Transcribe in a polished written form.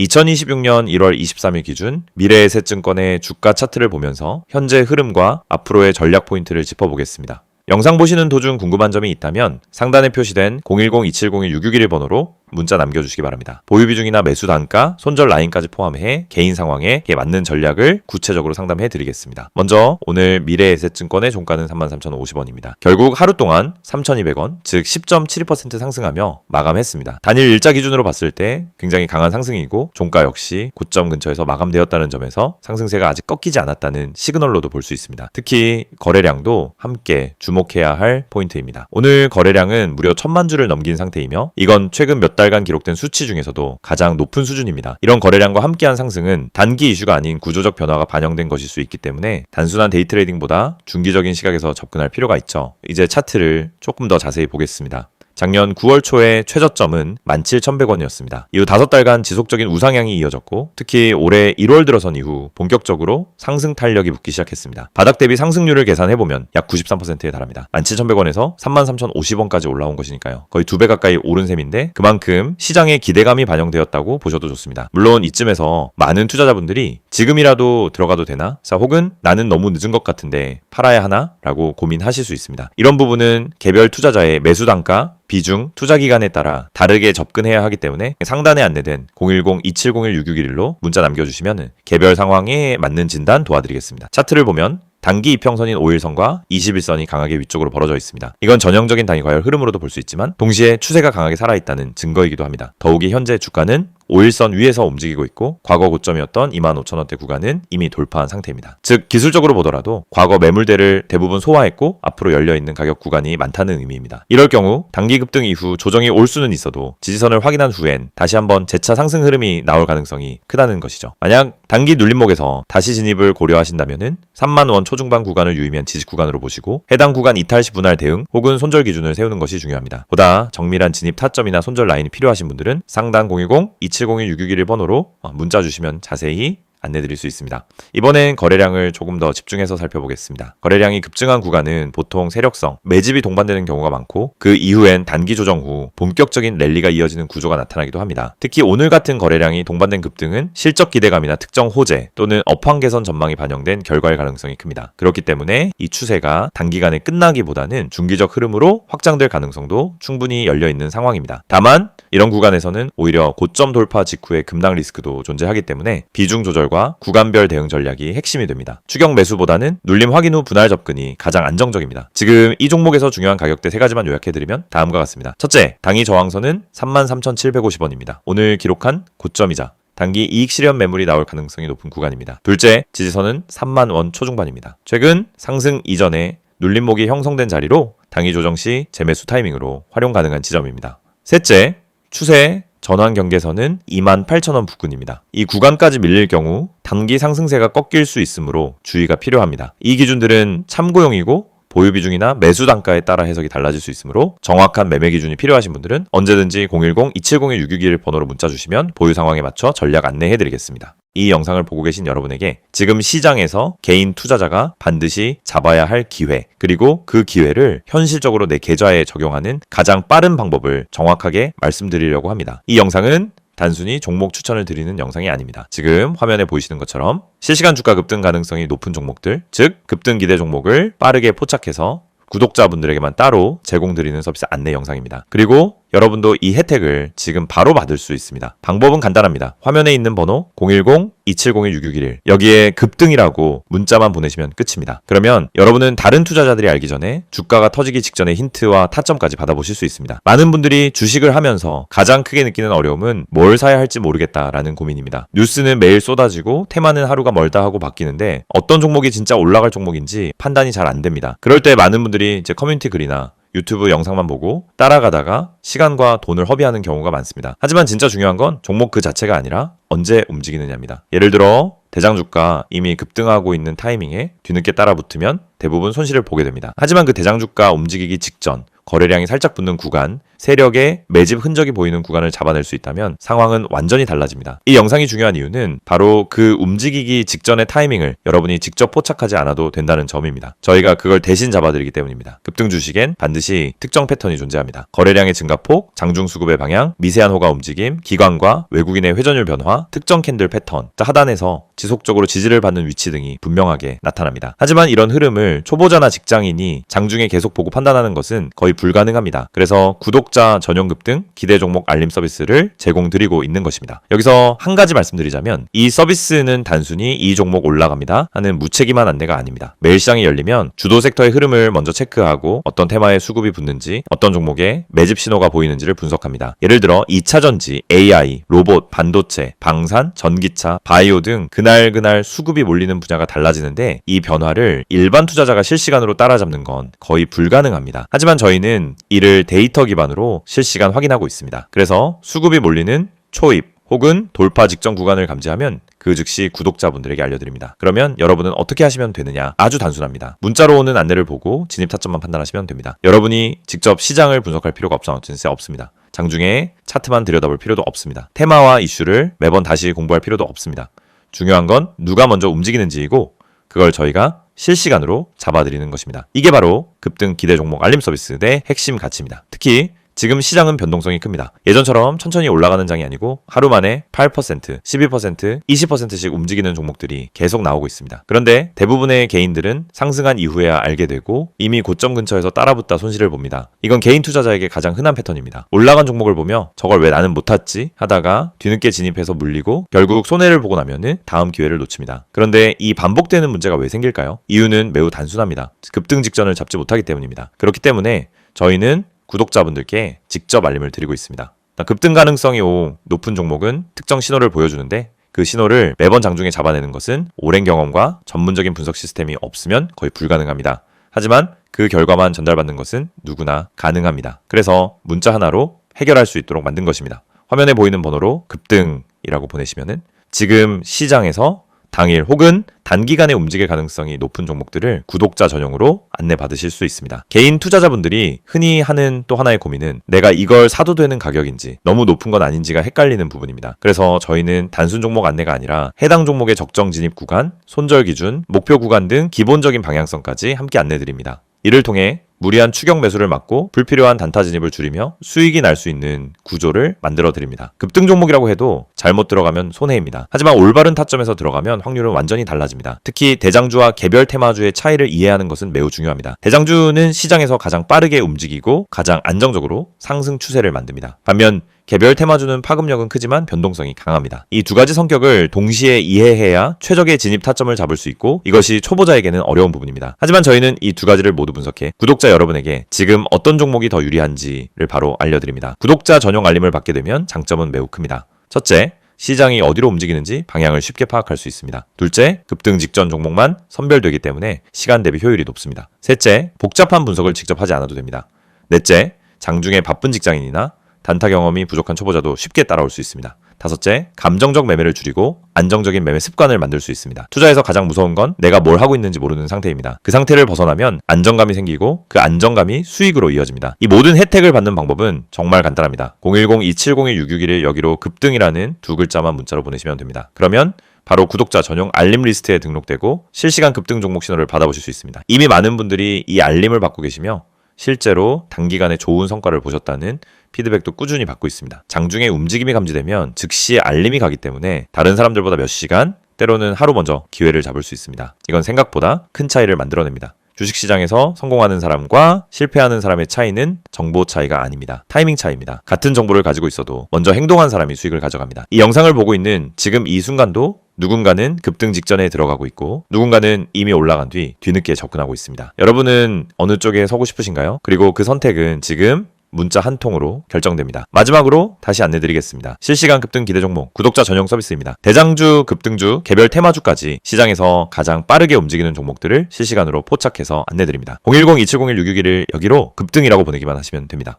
2026년 1월 23일 기준 미래에셋증권의 주가 차트를 보면서 현재 흐름과 앞으로의 전략 포인트를 짚어보겠습니다. 영상 보시는 도중 궁금한 점이 있다면 상단에 표시된 010-2701-661 번호로 문자 남겨주시기 바랍니다. 보유 비중이나 매수 단가, 손절 라인까지 포함해 개인 상황에 맞는 전략을 구체적으로 상담해 드리겠습니다. 먼저 오늘 미래에셋증권의 종가는 33,050원입니다. 결국 하루 동안 3,200원, 즉 10.72% 상승하며 마감했습니다. 단일 일자 기준으로 봤을 때 굉장히 강한 상승이고 종가 역시 고점 근처에서 마감되었다는 점에서 상승세가 아직 꺾이지 않았다는 시그널로도 볼 수 있습니다. 특히 거래량도 함께 주목해야 할 포인트입니다. 오늘 거래량은 무려 1,000만 주를 넘긴 상태이며 이건 최근 몇 달간 기록된 수치 중에서도 가장 높은 수준입니다. 이런 거래량과 함께한 상승은 단기 이슈가 아닌 구조적 변화가 반영된 것일 수 있기 때문에 단순한 데이 트레이딩보다 중기적인 시각에서 접근할 필요가 있죠. 이제 차트를 조금 더 자세히 보겠습니다. 작년 9월 초에 최저점은 17,100원이었습니다. 이후 5달간 지속적인 우상향이 이어졌고 특히 올해 1월 들어선 이후 본격적으로 상승 탄력이 붙기 시작했습니다. 바닥 대비 상승률을 계산해보면 약 93%에 달합니다. 17,100원에서 33,050원까지 올라온 것이니까요. 거의 2배 가까이 오른 셈인데 그만큼 시장의 기대감이 반영되었다고 보셔도 좋습니다. 물론 이쯤에서 많은 투자자분들이 지금이라도 들어가도 되나? 혹은 나는 너무 늦은 것 같은데 팔아야 하나? 라고 고민하실 수 있습니다. 이런 부분은 개별 투자자의 매수 단가, 비중, 투자 기간에 따라 다르게 접근해야 하기 때문에 상단에 안내된 010-2701-661로 문자 남겨주시면 개별 상황에 맞는 진단 도와드리겠습니다. 차트를 보면 단기 이평선인 5일선과 21선이 강하게 위쪽으로 벌어져 있습니다. 이건 전형적인 단위 과열 흐름으로도 볼 수 있지만 동시에 추세가 강하게 살아있다는 증거이기도 합니다. 더욱이 현재 주가는 5일선 위에서 움직이고 있고 과거 고점이었던 25,000원대 구간은 이미 돌파한 상태입니다. 즉 기술적으로 보더라도 과거 매물대를 대부분 소화했고 앞으로 열려있는 가격 구간이 많다는 의미입니다. 이럴 경우 단기 급등 이후 조정이 올 수는 있어도 지지선을 확인한 후엔 다시 한번 재차 상승 흐름이 나올 가능성이 크다는 것이죠. 만약 단기 눌림목에서 다시 진입을 고려하신다면 30,000원 초중반 구간을 유의미한 지지 구간으로 보시고 해당 구간 이탈 시 분할 대응 혹은 손절 기준을 세우는 것이 중요합니다. 보다 정밀한 진입 타점이나 손절 라인이 필요하신 분들은 상단 010-2701-661 번호로 문자 주시면 자세히 안내드릴 수 있습니다. 이번엔 거래량을 조금 더 집중해서 살펴보겠습니다. 거래량이 급증한 구간은 보통 세력성, 매집이 동반되는 경우가 많고 그 이후엔 단기 조정 후 본격적인 랠리가 이어지는 구조가 나타나기도 합니다. 특히 오늘 같은 거래량이 동반된 급등은 실적 기대감이나 특정 호재 또는 업황 개선 전망이 반영된 결과일 가능성이 큽니다. 그렇기 때문에 이 추세가 단기간에 끝나기보다는 중기적 흐름으로 확장될 가능성도 충분히 열려있는 상황입니다. 다만 이런 구간에서는 오히려 고점 돌파 직후의 급락 리스크도 존재하기 때문에 비중 조절과 구간별 대응 전략이 핵심이 됩니다. 추격 매수보다는 눌림 확인 후 분할 접근이 가장 안정적입니다. 지금 이 종목에서 중요한 가격대 3가지만 요약해드리면 다음과 같습니다. 첫째, 당일 저항선은 33,750원입니다. 오늘 기록한 고점이자 단기 이익 실현 매물이 나올 가능성이 높은 구간입니다. 둘째, 지지선은 30,000원 초중반입니다. 최근 상승 이전에 눌림목이 형성된 자리로 당일 조정 시 재매수 타이밍으로 활용 가능한 지점입니다. 셋째, 추세 전환 경계선은 28,000원 부근입니다. 이 구간까지 밀릴 경우 단기 상승세가 꺾일 수 있으므로 주의가 필요합니다. 이 기준들은 참고용이고 보유 비중이나 매수 단가에 따라 해석이 달라질 수 있으므로 정확한 매매 기준이 필요하신 분들은 언제든지 010-2701-661 번호로 문자 주시면 보유 상황에 맞춰 전략 안내해드리겠습니다. 이 영상을 보고 계신 여러분에게 지금 시장에서 개인 투자자가 반드시 잡아야 할 기회, 그리고 그 기회를 현실적으로 내 계좌에 적용하는 가장 빠른 방법을 정확하게 말씀드리려고 합니다. 이 영상은 단순히 종목 추천을 드리는 영상이 아닙니다. 지금 화면에 보이시는 것처럼 실시간 주가 급등 가능성이 높은 종목들, 즉 급등 기대 종목을 빠르게 포착해서 구독자분들에게만 따로 제공드리는 서비스 안내 영상입니다. 그리고 여러분도 이 혜택을 지금 바로 받을 수 있습니다. 방법은 간단합니다. 화면에 있는 번호 010-2701-661 여기에 급등이라고 문자만 보내시면 끝입니다. 그러면 여러분은 다른 투자자들이 알기 전에 주가가 터지기 직전의 힌트와 타점까지 받아보실 수 있습니다. 많은 분들이 주식을 하면서 가장 크게 느끼는 어려움은 뭘 사야 할지 모르겠다라는 고민입니다. 뉴스는 매일 쏟아지고 테마는 하루가 멀다 하고 바뀌는데 어떤 종목이 진짜 올라갈 종목인지 판단이 잘 안 됩니다. 그럴 때 많은 분들이 이제 커뮤니티 글이나 유튜브 영상만 보고 따라가다가 시간과 돈을 허비하는 경우가 많습니다. 하지만 진짜 중요한 건 종목 그 자체가 아니라 언제 움직이느냐입니다. 예를 들어 대장주가 이미 급등하고 있는 타이밍에 뒤늦게 따라 붙으면 대부분 손실을 보게 됩니다. 하지만 그 대장주가 움직이기 직전 거래량이 살짝 붙는 구간, 세력의 매집 흔적이 보이는 구간을 잡아낼 수 있다면 상황은 완전히 달라집니다. 이 영상이 중요한 이유는 바로 그 움직이기 직전의 타이밍을 여러분이 직접 포착하지 않아도 된다는 점입니다. 저희가 그걸 대신 잡아드리기 때문입니다. 급등 주식엔 반드시 특정 패턴이 존재합니다. 거래량의 증가폭, 장중 수급의 방향, 미세한 호가 움직임, 기관과 외국인의 회전율 변화, 특정 캔들 패턴, 하단에서 지속적으로 지지를 받는 위치 등이 분명하게 나타납니다. 하지만 이런 흐름을 초보자나 직장인이 장중에 계속 보고 판단하는 것은 거의 불가능합니다. 그래서 구독자 전용 급등 기대 종목 알림 서비스를 제공드리고 있는 것입니다. 여기서 한 가지 말씀드리자면 이 서비스는 단순히 이 종목 올라갑니다 하는 무책임한 안내가 아닙니다. 매일 시장이 열리면 주도 섹터의 흐름을 먼저 체크하고 어떤 테마에 수급이 붙는지, 어떤 종목에 매집 신호가 보이는지를 분석합니다. 예를 들어 2차전지, AI, 로봇, 반도체, 방산, 전기차, 바이오 등 그날 수급이 몰리는 분야가 달라지는데 이 변화를 일반 투자자가 실시간으로 따라잡는 건 거의 불가능합니다. 하지만 저희는 이를 데이터 기반으로 실시간 확인하고 있습니다. 그래서 수급이 몰리는 초입 혹은 돌파 직전 구간을 감지하면 그 즉시 구독자분들에게 알려드립니다. 그러면 여러분은 어떻게 하시면 되느냐? 아주 단순합니다. 문자로 오는 안내를 보고 진입 타점만 판단하시면 됩니다. 여러분이 직접 시장을 분석할 필요가 없습니다. 장중에 차트만 들여다볼 필요도 없습니다. 테마와 이슈를 매번 다시 공부할 필요도 없습니다. 중요한 건 누가 먼저 움직이는지이고 그걸 저희가 실시간으로 잡아드리는 것입니다. 이게 바로 급등 기대 종목 알림 서비스의 핵심 가치입니다. 특히 지금 시장은 변동성이 큽니다. 예전처럼 천천히 올라가는 장이 아니고 하루 만에 8%, 12%, 20%씩 움직이는 종목들이 계속 나오고 있습니다. 그런데 대부분의 개인들은 상승한 이후에야 알게 되고 이미 고점 근처에서 따라붙다 손실을 봅니다. 이건 개인 투자자에게 가장 흔한 패턴입니다. 올라간 종목을 보며 저걸 왜 나는 못 탔지? 하다가 뒤늦게 진입해서 물리고 결국 손해를 보고 나면은 다음 기회를 놓칩니다. 그런데 이 반복되는 문제가 왜 생길까요? 이유는 매우 단순합니다. 급등 직전을 잡지 못하기 때문입니다. 그렇기 때문에 저희는 구독자분들께 직접 알림을 드리고 있습니다. 급등 가능성이 높은 종목은 특정 신호를 보여주는데 그 신호를 매번 장중에 잡아내는 것은 오랜 경험과 전문적인 분석 시스템이 없으면 거의 불가능합니다. 하지만 그 결과만 전달받는 것은 누구나 가능합니다. 그래서 문자 하나로 해결할 수 있도록 만든 것입니다. 화면에 보이는 번호로 급등이라고 보내시면은 지금 시장에서 당일 혹은 단기간에 움직일 가능성이 높은 종목들을 구독자 전용으로 안내받으실 수 있습니다. 개인 투자자분들이 흔히 하는 또 하나의 고민은 내가 이걸 사도 되는 가격인지 너무 높은 건 아닌지가 헷갈리는 부분입니다. 그래서 저희는 단순 종목 안내가 아니라 해당 종목의 적정 진입 구간, 손절 기준, 목표 구간 등 기본적인 방향성까지 함께 안내드립니다. 이를 통해 무리한 추격 매수를 막고 불필요한 단타 진입을 줄이며 수익이 날 수 있는 구조를 만들어 드립니다. 급등 종목이라고 해도 잘못 들어가면 손해입니다. 하지만 올바른 타점에서 들어가면 확률은 완전히 달라집니다. 특히 대장주와 개별 테마주의 차이를 이해하는 것은 매우 중요합니다. 대장주는 시장에서 가장 빠르게 움직이고 가장 안정적으로 상승 추세를 만듭니다. 반면 개별 테마주는 파급력은 크지만 변동성이 강합니다. 이 두 가지 성격을 동시에 이해해야 최적의 진입 타점을 잡을 수 있고 이것이 초보자에게는 어려운 부분입니다. 하지만 저희는 이 두 가지를 모두 분석해 구독자 여러분에게 지금 어떤 종목이 더 유리한지를 바로 알려드립니다. 구독자 전용 알림을 받게 되면 장점은 매우 큽니다. 첫째, 시장이 어디로 움직이는지 방향을 쉽게 파악할 수 있습니다. 둘째, 급등 직전 종목만 선별되기 때문에 시간 대비 효율이 높습니다. 셋째, 복잡한 분석을 직접 하지 않아도 됩니다. 넷째, 장중에 바쁜 직장인이나 단타 경험이 부족한 초보자도 쉽게 따라올 수 있습니다. 다섯째, 감정적 매매를 줄이고 안정적인 매매 습관을 만들 수 있습니다. 투자에서 가장 무서운 건 내가 뭘 하고 있는지 모르는 상태입니다. 그 상태를 벗어나면 안정감이 생기고 그 안정감이 수익으로 이어집니다. 이 모든 혜택을 받는 방법은 정말 간단합니다. 010-2701-661을 여기로 급등이라는 두 글자만 문자로 보내시면 됩니다. 그러면 바로 구독자 전용 알림 리스트에 등록되고 실시간 급등 종목 신호를 받아보실 수 있습니다. 이미 많은 분들이 이 알림을 받고 계시며 실제로 단기간에 좋은 성과를 보셨다는 피드백도 꾸준히 받고 있습니다. 장중에 움직임이 감지되면 즉시 알림이 가기 때문에 다른 사람들보다 몇 시간, 때로는 하루 먼저 기회를 잡을 수 있습니다. 이건 생각보다 큰 차이를 만들어냅니다. 주식시장에서 성공하는 사람과 실패하는 사람의 차이는 정보 차이가 아닙니다. 타이밍 차이입니다. 같은 정보를 가지고 있어도 먼저 행동한 사람이 수익을 가져갑니다. 이 영상을 보고 있는 지금 이 순간도 누군가는 급등 직전에 들어가고 있고 누군가는 이미 올라간 뒤 뒤늦게 접근하고 있습니다. 여러분은 어느 쪽에 서고 싶으신가요? 그리고 그 선택은 지금 문자 한 통으로 결정됩니다. 마지막으로 다시 안내드리겠습니다. 실시간 급등 기대 종목 구독자 전용 서비스입니다. 대장주, 급등주, 개별 테마주까지 시장에서 가장 빠르게 움직이는 종목들을 실시간으로 포착해서 안내드립니다. 010-2701-661을 여기로 급등이라고 보내기만 하시면 됩니다.